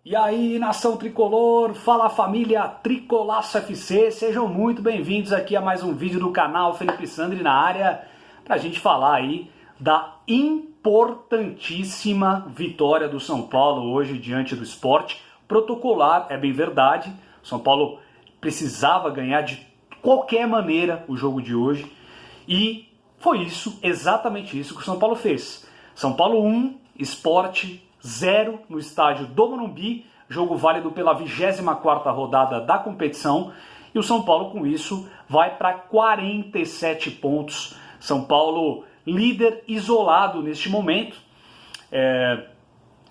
E aí, nação tricolor, fala família Tricolaço FC, sejam muito bem-vindos aqui a mais um vídeo do canal Felipe Sandri na área, pra gente falar aí da importantíssima vitória do São Paulo hoje diante do Sport. Protocolar, é bem verdade, o São Paulo precisava ganhar de qualquer maneira o jogo de hoje e foi isso, exatamente isso que o São Paulo fez. São Paulo 1, Sport 0 no estádio do Morumbi, jogo válido pela 24ª rodada da competição, e o São Paulo com isso vai para 47 pontos. São Paulo líder isolado neste momento,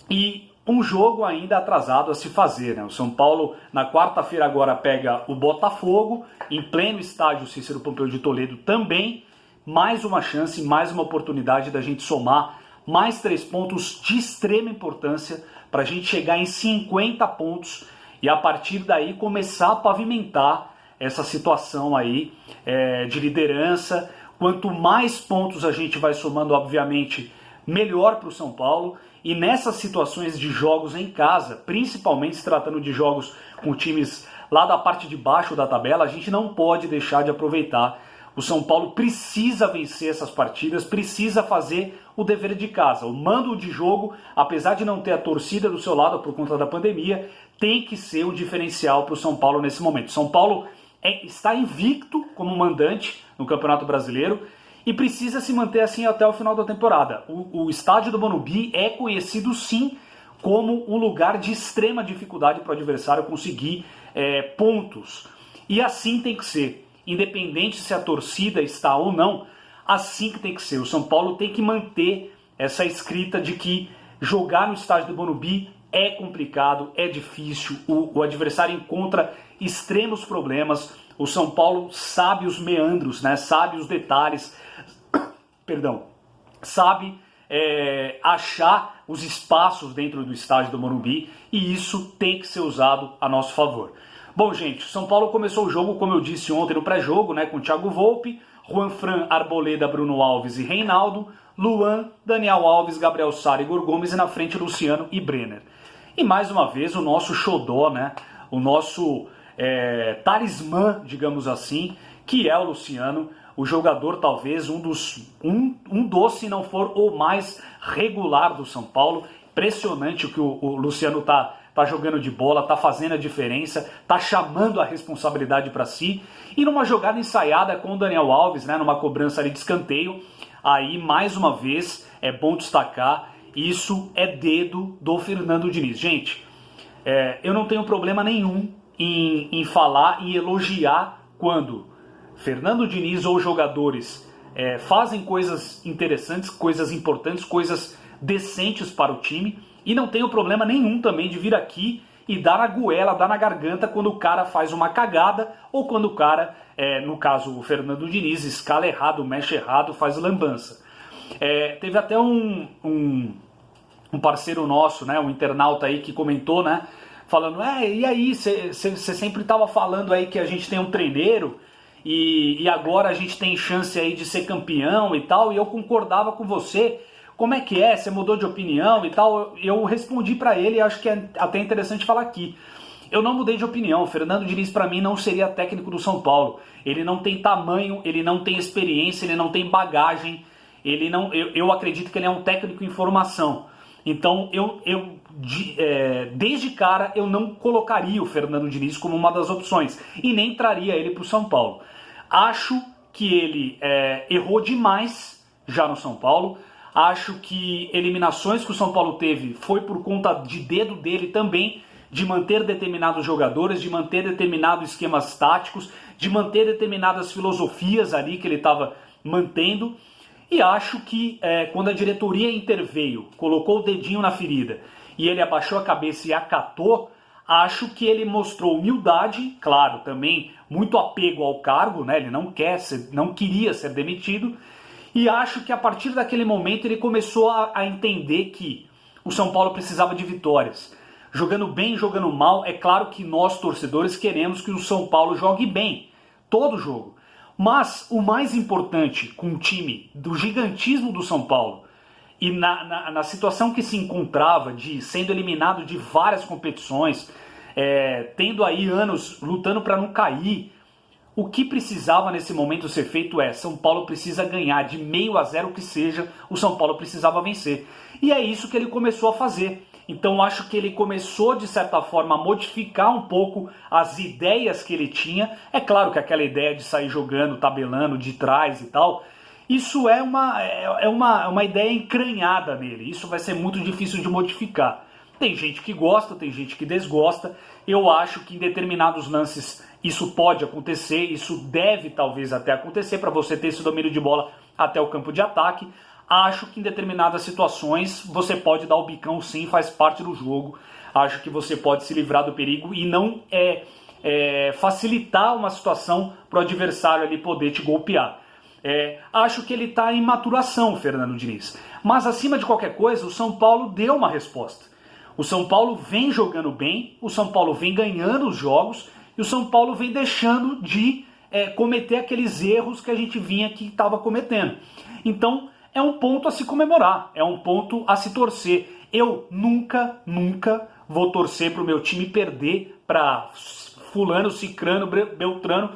e um jogo ainda atrasado a se fazer, né? O São Paulo na quarta-feira agora pega o Botafogo, em pleno estádio Cícero Pompeu de Toledo também, mais uma chance, mais uma oportunidade da gente somar mais 3 pontos de extrema importância para a gente chegar em 50 pontos e a partir daí começar a pavimentar essa situação aí de liderança. Quanto mais pontos a gente vai somando, obviamente, melhor para o São Paulo. E nessas situações de jogos em casa, principalmente se tratando de jogos com times lá da parte de baixo da tabela, a gente não pode deixar de aproveitar. O São Paulo precisa vencer essas partidas, precisa fazer o dever de casa. O mando de jogo, apesar de não ter a torcida do seu lado por conta da pandemia, tem que ser um diferencial para o São Paulo nesse momento. São Paulo está invicto como mandante no Campeonato Brasileiro e precisa se manter assim até o final da temporada. O estádio do Morumbi é conhecido sim como um lugar de extrema dificuldade para o adversário conseguir pontos. E assim tem que ser. Independente se a torcida está ou não, assim que tem que ser. O São Paulo tem que manter essa escrita de que jogar no estádio do Morumbi é complicado, é difícil, o adversário encontra extremos problemas, o São Paulo sabe os meandros, né? Sabe os detalhes, perdão, sabe achar os espaços dentro do estádio do Morumbi e isso tem que ser usado a nosso favor. Bom, gente, o São Paulo começou o jogo, como eu disse ontem no pré-jogo, né, com Thiago Volpi, Juanfran, Arboleda, Bruno Alves e Reinaldo, Luan, Daniel Alves, Gabriel Sara, Igor Gomes e na frente Luciano e Brenner. E mais uma vez o nosso xodó, né, o nosso talismã, digamos assim, que é o Luciano, o jogador talvez um dos, se não for o mais regular do São Paulo. Impressionante o que o Luciano tá jogando de bola, tá fazendo a diferença, tá chamando a responsabilidade para si. E numa jogada ensaiada com o Daniel Alves, né, numa cobrança ali de escanteio, aí mais uma vez é bom destacar, isso é dedo do Fernando Diniz. Gente, eu não tenho problema nenhum em falar e elogiar quando Fernando Diniz ou jogadores fazem coisas interessantes, coisas importantes, coisas decentes para o time. E não tenho problema nenhum também de vir aqui e dar na goela, dar na garganta quando o cara faz uma cagada ou quando o cara, no caso o Fernando Diniz, escala errado, mexe errado, faz lambança. Teve até um parceiro nosso, né, um internauta aí que comentou, né, falando, e aí, você sempre estava falando aí que a gente tem um treineiro e agora a gente tem chance aí de ser campeão e tal, e eu concordava com você. Como é que é? Você mudou de opinião e tal? Eu respondi para ele e acho que é até interessante falar aqui. Eu não mudei de opinião. O Fernando Diniz para mim não seria técnico do São Paulo. Ele não tem tamanho, ele não tem experiência, ele não tem bagagem. Eu acredito que ele é um técnico em formação. Então desde cara eu não colocaria o Fernando Diniz como uma das opções e nem traria ele para o São Paulo. Acho que ele errou demais já no São Paulo. Acho que eliminações que o São Paulo teve foi por conta de dedo dele também, de manter determinados jogadores, de manter determinados esquemas táticos, de manter determinadas filosofias ali que ele estava mantendo. E acho que quando a diretoria interveio, colocou o dedinho na ferida e ele abaixou a cabeça e acatou, acho que ele mostrou humildade, claro, também muito apego ao cargo, né? Ele não queria ser demitido. E acho que a partir daquele momento ele começou a entender que o São Paulo precisava de vitórias. Jogando bem, jogando mal, é claro que nós torcedores queremos que o São Paulo jogue bem, todo jogo. Mas o mais importante com um time do gigantismo do São Paulo e na situação que se encontrava, de sendo eliminado de várias competições, tendo aí anos lutando para não cair, o que precisava nesse momento ser feito São Paulo precisa ganhar, de 0,5 que seja, o São Paulo precisava vencer. E é isso que ele começou a fazer. Então acho que ele começou, de certa forma, a modificar um pouco as ideias que ele tinha. É claro que aquela ideia de sair jogando, tabelando de trás e tal, isso é uma ideia encranhada nele. Isso vai ser muito difícil de modificar. Tem gente que gosta, tem gente que desgosta. Eu acho que em determinados lances isso pode acontecer, isso deve talvez até acontecer para você ter esse domínio de bola até o campo de ataque. Acho que em determinadas situações você pode dar o bicão, sim, faz parte do jogo. Acho que você pode se livrar do perigo e não facilitar uma situação para o adversário ali poder te golpear. Acho que ele está em maturação, Fernando Diniz. Mas acima de qualquer coisa, o São Paulo deu uma resposta. O São Paulo vem jogando bem, o São Paulo vem ganhando os jogos e o São Paulo vem deixando de cometer aqueles erros que a gente vinha que estava cometendo. Então é um ponto a se comemorar, é um ponto a se torcer. Eu nunca vou torcer para o meu time perder para fulano, cicrano, beltrano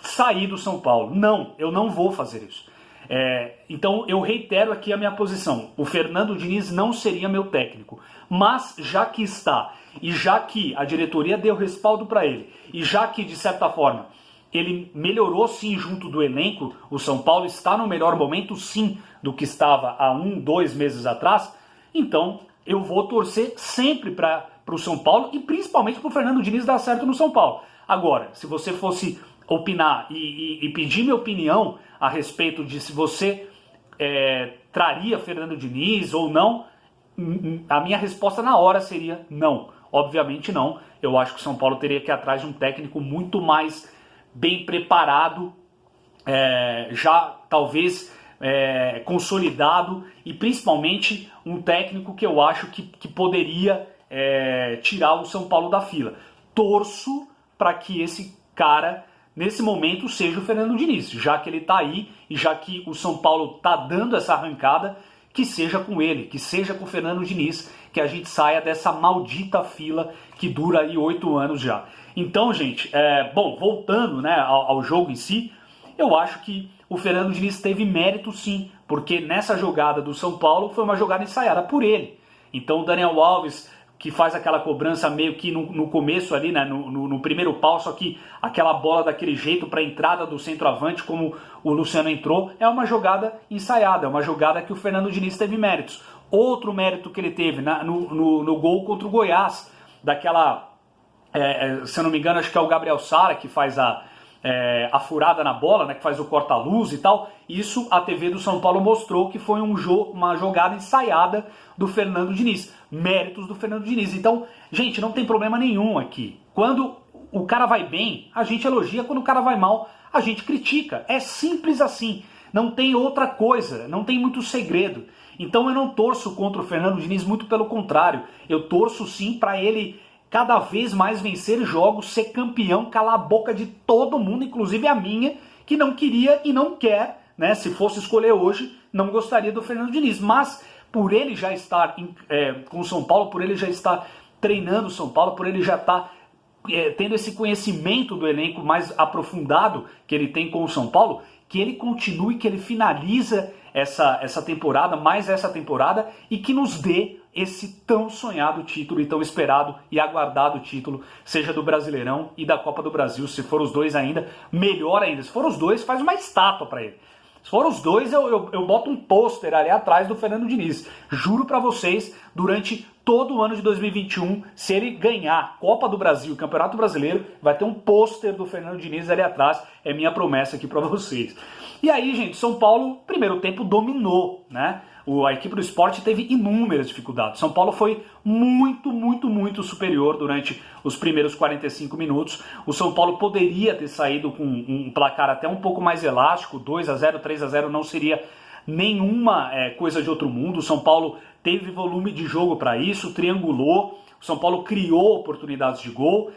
sair do São Paulo. Não, eu não vou fazer isso. Então eu reitero aqui a minha posição. O Fernando Diniz não seria meu técnico. Mas já que está, e já que a diretoria deu respaldo para ele, e já que de certa forma ele melhorou sim junto do elenco, o São Paulo está no melhor momento sim do que estava há 2 meses atrás, então eu vou torcer sempre para o São Paulo e principalmente para o Fernando Diniz dar certo no São Paulo. Agora, se você fosse opinar e pedir minha opinião a respeito de se você traria Fernando Diniz ou não, a minha resposta na hora seria não. Obviamente não. Eu acho que o São Paulo teria que ir atrás de um técnico muito mais bem preparado, já talvez consolidado e principalmente um técnico que eu acho que poderia tirar o São Paulo da fila. Torço para que esse cara nesse momento seja o Fernando Diniz, já que ele está aí e já que o São Paulo está dando essa arrancada, que seja com ele, que seja com o Fernando Diniz, que a gente saia dessa maldita fila que dura aí 8 anos já. Então, gente, bom, voltando, né, ao jogo em si, eu acho que o Fernando Diniz teve mérito sim, porque nessa jogada do São Paulo foi uma jogada ensaiada por ele. Então o Daniel Alves, que faz aquela cobrança meio que no começo ali, né, no primeiro pau, só que aquela bola daquele jeito para a entrada do centroavante, como o Luciano entrou, é uma jogada ensaiada, é uma jogada que o Fernando Diniz teve méritos. Outro mérito que ele teve no gol contra o Goiás, daquela, se eu não me engano, acho que é o Gabriel Sara que faz a furada na bola, né, que faz o corta-luz e tal. Isso a TV do São Paulo mostrou que foi uma jogada ensaiada do Fernando Diniz. Méritos do Fernando Diniz. Então, gente, não tem problema nenhum aqui. Quando o cara vai bem, a gente elogia. Quando o cara vai mal, a gente critica. É simples assim. Não tem outra coisa. Não tem muito segredo. Então eu não torço contra o Fernando Diniz, muito pelo contrário. Eu torço sim para ele cada vez mais vencer jogos, ser campeão, calar a boca de todo mundo, inclusive a minha, que não queria e não quer, né? Se fosse escolher hoje, não gostaria do Fernando Diniz. Mas por ele já estar com o São Paulo, por ele já estar treinando o São Paulo, por ele já estar tendo esse conhecimento do elenco mais aprofundado que ele tem com o São Paulo, que ele continue, que ele finaliza essa temporada, mais essa temporada, e que nos dê esse tão sonhado título e tão esperado e aguardado título, seja do Brasileirão e da Copa do Brasil. Se for os dois ainda, melhor ainda. Se for os dois, faz uma estátua para ele. Se for os dois, eu boto um pôster ali atrás do Fernando Diniz. Juro para vocês, durante todo o ano de 2021, se ele ganhar Copa do Brasil e Campeonato Brasileiro, vai ter um pôster do Fernando Diniz ali atrás. É minha promessa aqui para vocês. E aí, gente, São Paulo, primeiro tempo, dominou, né? A equipe do Sport teve inúmeras dificuldades. São Paulo foi muito superior durante os primeiros 45 minutos. O São Paulo poderia ter saído com um placar até um pouco mais elástico, 2-0, 3-0 não seria nenhuma coisa de outro mundo. O São Paulo teve volume de jogo para isso, triangulou, o São Paulo criou oportunidades de gol,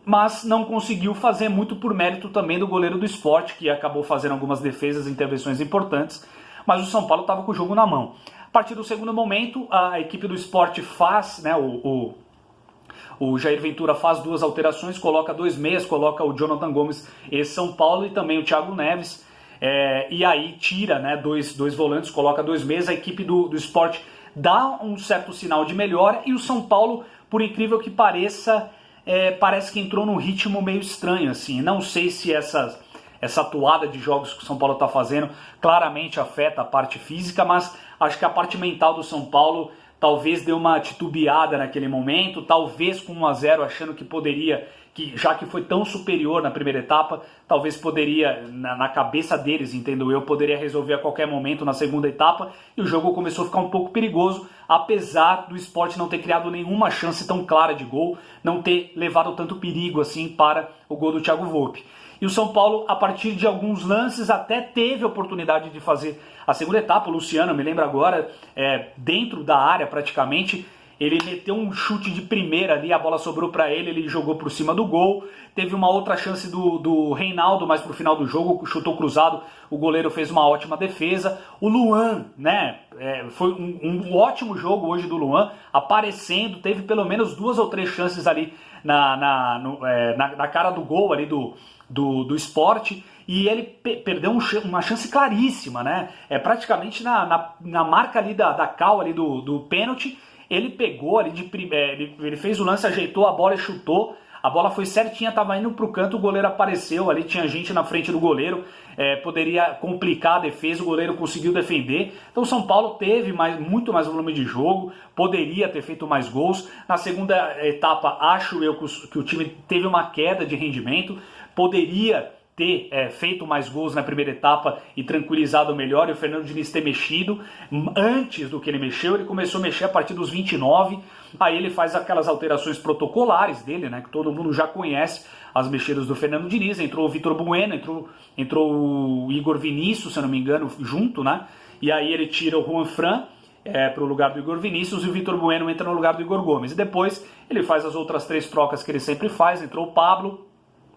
mas não conseguiu fazer muito por mérito também do goleiro do Sport, que acabou fazendo algumas defesas e intervenções importantes. mas o São Paulo estava com o jogo na mão. A partir do segundo momento, a equipe do Sport faz, né, o Jair Ventura faz 2 alterações, coloca 2 meias, coloca o Jonathan Gomes e São Paulo e também o Thiago Neves, e aí tira, né, dois volantes, coloca 2 meias, a equipe do Sport dá um certo sinal de melhora e o São Paulo, por incrível que pareça, parece que entrou num ritmo meio estranho, assim. Não sei se essa atuada de jogos que o São Paulo está fazendo claramente afeta a parte física, mas acho que a parte mental do São Paulo talvez deu uma titubeada naquele momento, talvez com 1-0 achando que poderia, que já que foi tão superior na primeira etapa, talvez poderia, na cabeça deles, entendo eu, poderia resolver a qualquer momento na segunda etapa, e o jogo começou a ficar um pouco perigoso, apesar do Sport não ter criado nenhuma chance tão clara de gol, não ter levado tanto perigo assim para o gol do Thiago Volpi. E o São Paulo, a partir de alguns lances, até teve a oportunidade de fazer a segunda etapa. O Luciano, me lembro agora, dentro da área praticamente, ele meteu um chute de primeira ali, a bola sobrou para ele jogou por cima do gol. Teve uma outra chance do Reinaldo, mas pro final do jogo, chutou cruzado, o goleiro fez uma ótima defesa. O Luan, né, foi um ótimo jogo hoje do Luan, aparecendo, teve pelo menos 2 ou 3 chances ali na cara do gol ali do Sport, e ele perdeu uma chance claríssima, né? Praticamente na marca ali da cal ali do pênalti, ele pegou ali ele fez o lance, ajeitou a bola e chutou. A bola foi certinha, estava indo para o canto, o goleiro apareceu ali, tinha gente na frente do goleiro, poderia complicar a defesa, o goleiro conseguiu defender. Então o São Paulo teve muito mais volume de jogo, poderia ter feito mais gols. Na segunda etapa, acho eu que o time teve uma queda de rendimento, poderia ter feito mais gols na primeira etapa e tranquilizado melhor, e o Fernando Diniz ter mexido antes do que ele mexeu. Ele começou a mexer a partir dos 29, aí ele faz aquelas alterações protocolares dele, né, que todo mundo já conhece, as mexidas do Fernando Diniz. Entrou o Vitor Bueno, entrou o Igor Vinícius, se eu não me engano, junto, né, e aí ele tira o Juan Fran para o lugar do Igor Vinícius, e o Vitor Bueno entra no lugar do Igor Gomes, e depois ele faz as outras 3 trocas que ele sempre faz. Entrou o Pablo,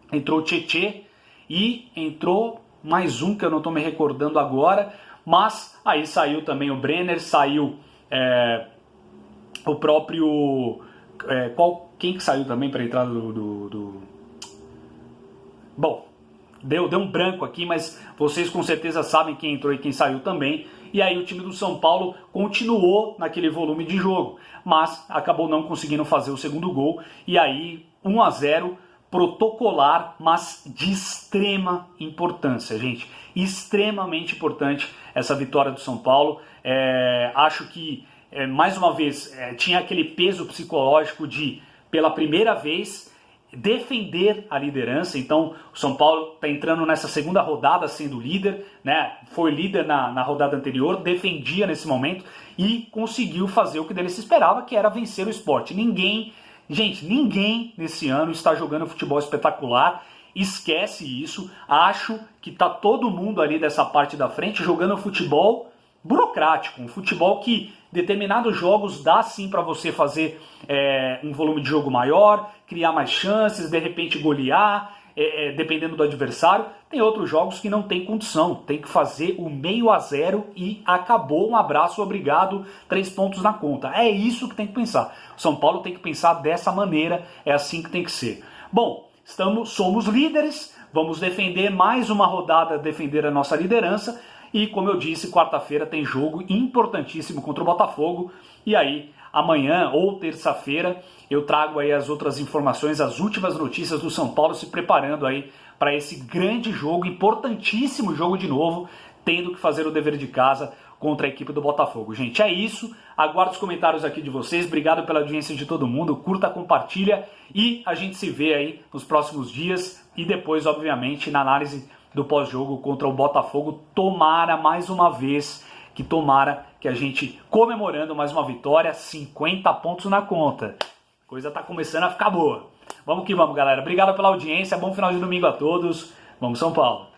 entrou o Tietê, e entrou mais um que eu não estou me recordando agora, mas aí saiu também o Brenner, saiu o próprio... quem que saiu também para a entrada Bom, deu um branco aqui, mas vocês com certeza sabem quem entrou e quem saiu também. E aí o time do São Paulo continuou naquele volume de jogo, mas acabou não conseguindo fazer o segundo gol, e aí 1-0, protocolar, mas de extrema importância, gente. Extremamente importante essa vitória do São Paulo. Acho que, mais uma vez, tinha aquele peso psicológico de, pela primeira vez, defender a liderança. Então, o São Paulo está entrando nessa segunda rodada sendo líder, né? Foi líder na rodada anterior, defendia nesse momento e conseguiu fazer o que dele se esperava, que era vencer o Sport. Gente, ninguém nesse ano está jogando futebol espetacular, esquece isso. Acho que tá todo mundo ali dessa parte da frente jogando futebol burocrático, um futebol que determinados jogos dá sim para você fazer um volume de jogo maior, criar mais chances, de repente golear, dependendo do adversário. Tem outros jogos que não tem condição, tem que fazer o 0,5 e acabou, um abraço, obrigado, 3 pontos na conta. É isso que tem que pensar. O São Paulo tem que pensar dessa maneira, é assim que tem que ser. Bom, somos líderes, vamos defender mais uma rodada, defender a nossa liderança, e como eu disse, quarta-feira tem jogo importantíssimo contra o Botafogo, e aí amanhã ou terça-feira eu trago aí as outras informações, as últimas notícias do São Paulo se preparando aí para esse grande jogo, importantíssimo jogo de novo, tendo que fazer o dever de casa contra a equipe do Botafogo. Gente, é isso. Aguardo os comentários aqui de vocês. Obrigado pela audiência de todo mundo. Curta, compartilha e a gente se vê aí nos próximos dias e depois, obviamente, na análise do pós-jogo contra o Botafogo. Tomara mais uma vez que a gente, comemorando mais uma vitória, 50 pontos na conta. A coisa tá começando a ficar boa. Vamos que vamos, galera. Obrigado pela audiência. Bom final de domingo a todos. Vamos, São Paulo.